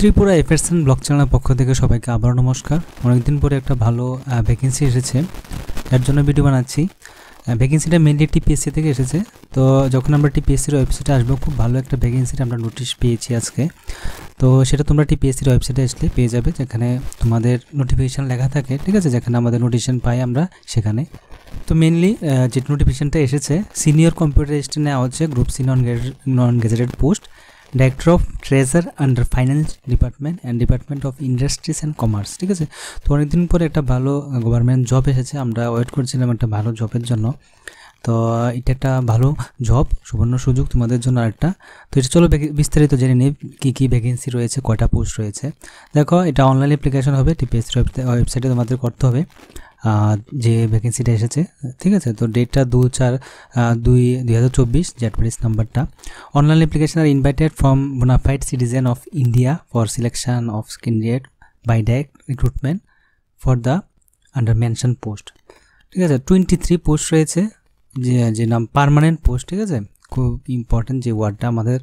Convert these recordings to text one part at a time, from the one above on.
Tripura এফএসএন block চ্যানেলের পক্ষ থেকে সবাইকে আবারও নমস্কার। অনেকদিন পরে একটা ভালো ভ্যাকেন্সি এসেছে, এর জন্য ভিডিও বানাচ্ছি। ভ্যাকেন্সিটা মেনলি টিপিএসসি থেকে এসেছে। তো যখন আমরা টিপিএসসির ওয়েবসাইটে আসবো, খুব ভালো একটা ভ্যাকেন্সির আমরা নোটিশ পেয়েছি আজকে। তো সেটা তোমরা টিপিএসসির ওয়েবসাইটে আসলে পেয়ে যাবে, যেখানে তোমাদের নোটিফিকেশান লেখা থাকে, ঠিক আছে, যেখানে আমাদের নোটিফিকেশান পাই আমরা সেখানে। তো মেনলি যে নোটিফিকেশানটা এসেছে, সিনিয়র কম্পিউটার অ্যাসিস্ট্যান্ট নেওয়া হচ্ছে, group C non gazetted post, director of treasure under finance department and department of industries and commerce, ঠিক আছে। তো অনেকদিন পরে একটা ভালো গভর্নমেন্ট জব এসেছে, আমরা ওয়েট করছিলাম একটা ভালো জবের জন্য। তো এটা একটা ভালো জব, সুবর্ণ সুযোগ তোমাদের জন্য আরেকটা। তো এটা চলো বিস্তারিত জেনে নিই কী কী ভ্যাকেন্সি রয়েছে, কয়টা পোস্ট রয়েছে। দেখো, এটা অনলাইন অ্যাপ্লিকেশন হবে, টিপিএসসি ওয়েবসাইটে তোমাদের করতে হবে যে ভ্যাকেন্সিটা এসেছে, ঠিক আছে। তো ডেটটা 2/4/2024, যে অ্যাডভার্টাইজ নাম্বারটা। Online application are invited from bonafide citizen of India for selection of candidate by direct recruitment for the under mention post, ঠিক আছে। 23 পোস্ট রয়েছে, যে নাম পার্মানেন্ট পোস্ট, ঠিক আছে। খুব ইম্পর্টেন্ট যে ওয়ার্ডটা আমাদের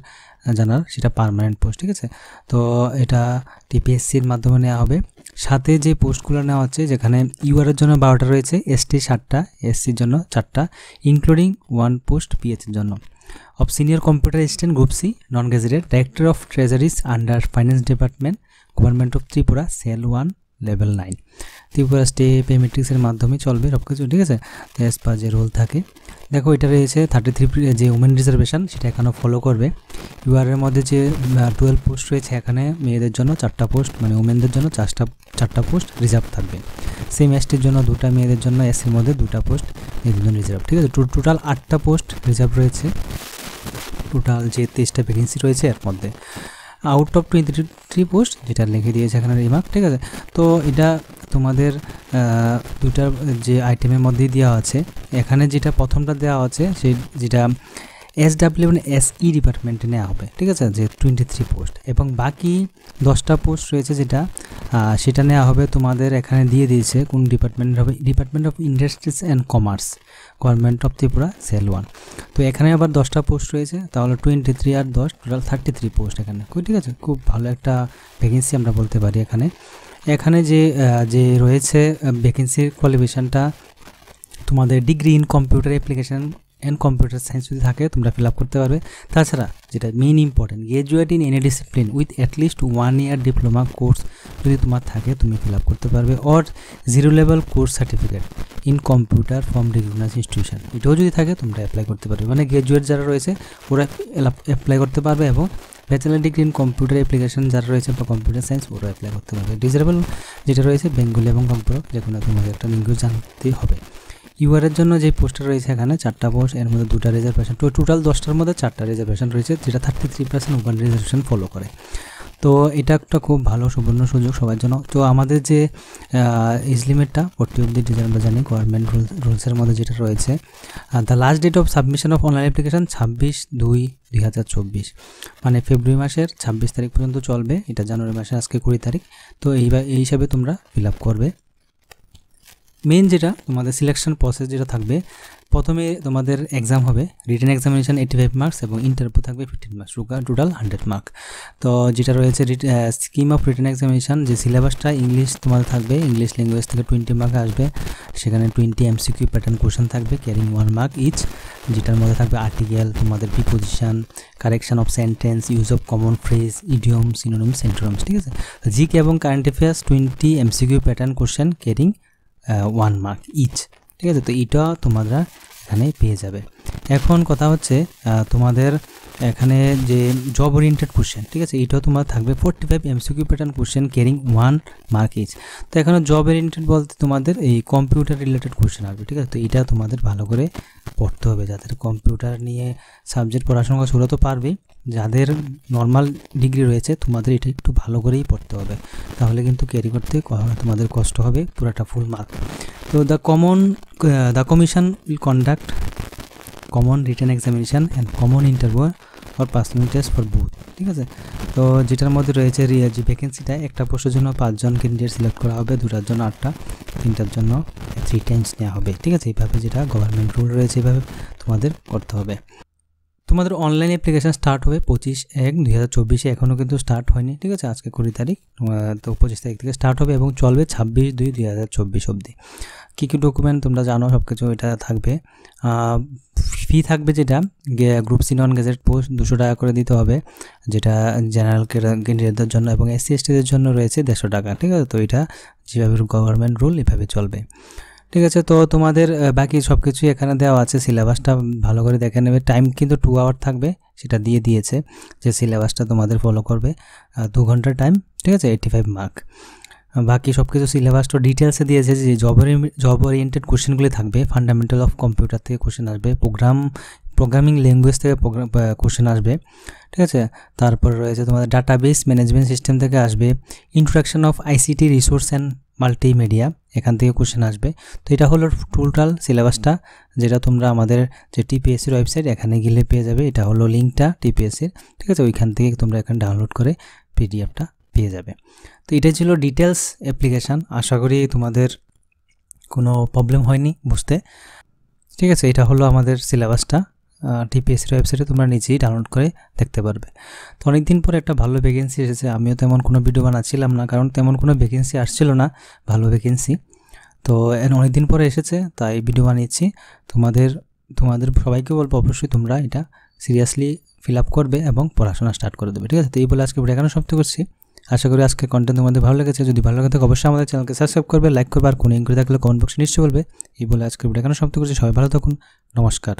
জানার, সেটা পার্মানেন্ট পোস্ট, ঠিক আছে। তো এটা টিপিএসসির মাধ্যমে নেওয়া হবে। সাথে যে পোস্টগুলো নেওয়া হচ্ছে, যেখানে ইউআরের জন্য 12টা রয়েছে, এসটি 7টা, এসসির জন্য 4টা, ইনক্লুডিং 1 পোস্ট পিএইচের জন্য। Of senior computer assistant group C non gazetted, director of treasuries under finance department, government of Tripura, cell 1 level 9। Tripura state pay ম্যাট্রিক্সের মাধ্যমে চলবে সব কিছু, ঠিক আছে। তো অ্যাজ পার যে রোল থাকে, দেখো এটা রয়েছে 33 যে উমেন রিজার্ভেশন, সেটা এখনও ফলো করবে। ইউআরের মধ্যে যে 12 পোস্ট রয়েছে, এখানে মেয়েদের জন্য 4টা পোস্ট, মানে উমেনদের জন্য 4টা পোস্ট রিজার্ভ থাকবে। সেম এসটির জন্য 2টা, মেয়েদের জন্য এসসির মধ্যে 2টা পোস্ট, মেয়েদের জন্য রিজার্ভ, ঠিক আছে। টোটাল 8টা পোস্ট রিজার্ভ রয়েছে। টোটাল যে 23টা ভ্যাকেন্সি রয়েছে, এর মধ্যে আউট অফ 23 পোস্ট, যেটা লিখে দিয়েছে এখানে রিমার্ক, ঠিক আছে। তো এটা তোমাদের দুটার যে আইটেমের মধ্যেই দেওয়া আছে। এখানে যেটা প্রথমটা দেওয়া আছে, সেই যেটা SW মানে SE ডিপার্টমেন্টে নেওয়া হবে, ঠিক আছে, যে 23 পোস্ট। এবং বাকি 10টা পোস্ট রয়েছে, সেটা নেওয়া হবে তোমাদের এখানে দিয়ে দিয়েছে কোন ডিপার্টমেন্ট হবে, department of industries and commerce, government of Tripura, cell 1। তো এখানে আবার 10টা পোস্ট রয়েছে, তাহলে 23 আর 10 টোটাল 33 পোস্ট এখানে, ঠিক আছে। খুব ভালো একটা ভ্যাকেন্সি আমরা বলতে পারি। এখানে যে রয়েছে ভ্যাকেন্সির কোয়ালিফিকেশানটা, তোমাদের degree in computer application and computer science যদি থাকে, তোমরা ফিল আপ করতে পারবে। তাছাড়া যেটা main important, graduate in any discipline with at least 1 year diploma course যদি তোমার থাকে, তুমি ফিল আপ করতে পারবে। Or 0 level course certificate in computer from recognized institution, এটাও যদি থাকে তোমরা অ্যাপ্লাই করতে পারবে। মানে গ্র্যাজুয়েট যারা রয়েছে ওরা অ্যাপ্লাই করতে পারবে, এবং bachelor degree in computer application যারা রয়েছে বা কম্পিউটার সায়েন্স, ওরা অ্যাপ্লাই করতে পারবে। ডিজারেবল যেটা রয়েছে বেঙ্গলি এবং কম্পিউটার, যে কোনো তোমাদের একটা ল্যাঙ্গুয়েজ জানতে হবে। ইউআরের জন্য যে পোস্টটা রয়েছে এখানে 4টা পোস্ট, এর মধ্যে 2টা রিজার্ভেশন, তো টোটাল 10টার মধ্যে 4টা রিজার্ভেশন রয়েছে, যেটা 33% ওপেন রিজার্ভেশন ফলো করে। তো এটা একটা খুব ভালো সুবর্ণ সুযোগ সবার জন্য। তো আমাদের যে এজ লিমিটটা 40 অবধি, যেটা আমরা জানি গভর্নমেন্ট রুলসের মধ্যে যেটা রয়েছে। The last date of submission of online application 26/2/2024, মানে ফেব্রুয়ারি মাসের 26 তারিখ পর্যন্ত চলবে। এটা জানুয়ারি মাসের আজকে 20 তারিখ। তো এই হিসাবে তোমরা ফিল আপ করবে। মেন যেটা তোমাদের সিলেকশন প্রসেস যেটা থাকবে, প্রথমে তোমাদের এক্সাম হবে, রিটেন এক্সামিনেশন 85 মার্কস এবং ইন্টারভিউ থাকবে 15 মার্কস, টোটাল 100 মার্ক। তো যেটা রয়েছে স্কিম অফ রিটেন এক্সামিনেশন, যে সিলেবাসটা ইংলিশ তোমাদের থাকবে, ইংলিশ ল্যাঙ্গুয়েজ থেকে 20 মার্ক আসবে। সেখানে 20 MCQ প্যাটার্ন কোশ্চেন থাকবে, ক্যারিং 1 মার্ক ইচ, যেটার মধ্যে থাকবে আর্টিকেল, তোমাদের preposition, correction of sentence, use of common phrase, idiom, synonym, antonyms, ঠিক আছে। জিকে এবং current affairs 20 MCQ pattern question, carrying 1 mark each, ঠিক আছে। তো এটা তোমরা এখানে পেয়ে যাবে। এখন কথা হচ্ছে তোমাদের এখানে যে জব ওরিয়েন্টেড কোশ্চেন, ঠিক আছে, এটাও তোমার থাকবে 45 MCQ pattern question, carrying 1 mark each. তো এখানে জব ওরিয়েন্টেড বলতে তোমাদের এই কম্পিউটার রিলেটেড কোশ্চেন আসবে, ঠিক আছে। তো এটা তোমাদের ভালো করে পড়তে হবে, যাদের কম্পিউটার নিয়ে সাবজেক্ট পড়াশোনা করা শুরু তো পারবেই। যাদের নর্মাল ডিগ্রি রয়েছে, তোমাদের এটা একটু ভালো করেই পড়তে হবে, তাহলে কিন্তু ক্যারি করতে তোমাদের কষ্ট হবে পুরাটা ফুল মার্ক। তো the commission will conduct common written examination and common interview or personal test for booth, ঠিক আছে। তো যেটার মধ্যে রয়েছে যে ভ্যাকেন্সিটা, একটা পোস্টের জন্য 5 জন ক্যান্ডিডেট সিলেক্ট করা হবে, 2টার জন্য 8টা, 3টার জন্য 3 টাইমস নেওয়া হবে, ঠিক আছে। এইভাবে যেটা গভর্নমেন্ট রুল রয়েছে, এইভাবে তোমাদের করতে হবে। তোমাদের অনলাইন অ্যাপ্লিকেশান স্টার্ট হবে 25/1/2024, এখনও কিন্তু স্টার্ট হয়নি, ঠিক আছে। আজকে 20 তারিখ, তো 25 তারিখ থেকে স্টার্ট হবে এবং চলবে 26/2/2024 অবধি। কী কী ডকুমেন্ট তোমরা জানো, সব কিছু এটা থাকবে। ফি থাকবে যেটা group C non gazette post 200 টাকা করে দিতে হবে, যেটা জেনারেল ক্যান্ডিডেটদের জন্য, এবং SC STদের জন্য রয়েছে 150 টাকা, ঠিক আছে। তো এটা যেভাবে গভর্নমেন্ট রুল এভাবে চলবে, ঠিক আছে। তো তোমাদের বাকি সব কিছুই এখানে দেওয়া আছে, সিলেবাসটা ভালো করে দেখে নেবে। টাইম কিন্তু 2 আওয়ার থাকবে, সেটা দিয়ে দিয়েছে যে সিলেবাসটা তোমাদের ফলো করবে 2 ঘন্টার টাইম, ঠিক আছে, 85 মার্ক। বাকি সব কিছু সিলেবাসটা ডিটেলসে দিয়েছে যে জব ওরিয়েন্টেড কোশ্চেনগুলি থাকবে, ফান্ডামেন্টাল অফ কম্পিউটার থেকে কোশ্চেন আসবে, প্রোগ্রামিং ল্যাঙ্গুয়েজ থেকে কোশ্চেন আসবে, ঠিক আছে। তারপর রয়েছে তোমাদের ডাটাবেস ম্যানেজমেন্ট সিস্টেম থেকে আসবে, introduction of ICT resource and multimedia, এখান থেকে কোশ্চেন আসবে। তো এটা হলো টোটাল সিলেবাসটা, যেটা তোমরা আমাদের যে TPSCর ওয়েবসাইট এখানে গেলে পেয়ে যাবে। এটা হলো লিঙ্কটা TPSCর, ঠিক আছে। ওইখান থেকে তোমরা এখানে ডাউনলোড করে PDFটা পেয়ে যাবে। তো এটাই ছিল ডিটেলস অ্যাপ্লিকেশান। আশা করি তোমাদের কোনো প্রবলেম হয়নি বুঝতে, ঠিক আছে। এটা হলো আমাদের সিলেবাসটা, TPSCর ওয়েবসাইটে তোমরা নিজেই ডাউনলোড করে দেখতে পারবে। তো অনেকদিন পরে একটা ভালো ভ্যাকেন্সি এসেছে, আমিও তেমন কোনো ভিডিও বানাচ্ছিলাম না, কারণ তেমন কোনো ভ্যাকেন্সি আসছিল না, ভালো ভ্যাকেন্সি। তো অনেকদিন পরে এসেছে, তাই ভিডিও বানিয়েছি। তোমাদের সবাইকে বলবো অবশ্যই তোমরা এটা সিরিয়াসলি ফিল আপ করবে এবং পড়াশোনা স্টার্ট করে দেবে, ঠিক আছে। তো এই বলে আজকে ভিডিও এখানে সমাপ্ত করছি। আশা করি আজকে কন্টেন্ট তোমাদের ভালো লেগেছে। যদি ভালো লাগে থাকে অবশ্যই আমাদের চ্যানেলকে সাবস্ক্রাইব করবে, লাইক করবে, আর কোনো ইনকোয়ারি থাকলে কমেন্ট বক্সে নিশ্চয়ই বলবে। এই বলে আজকে ভিডিও এখানে সমাপ্ত করছি। সবাই ভালো থাকুন, নমস্কার।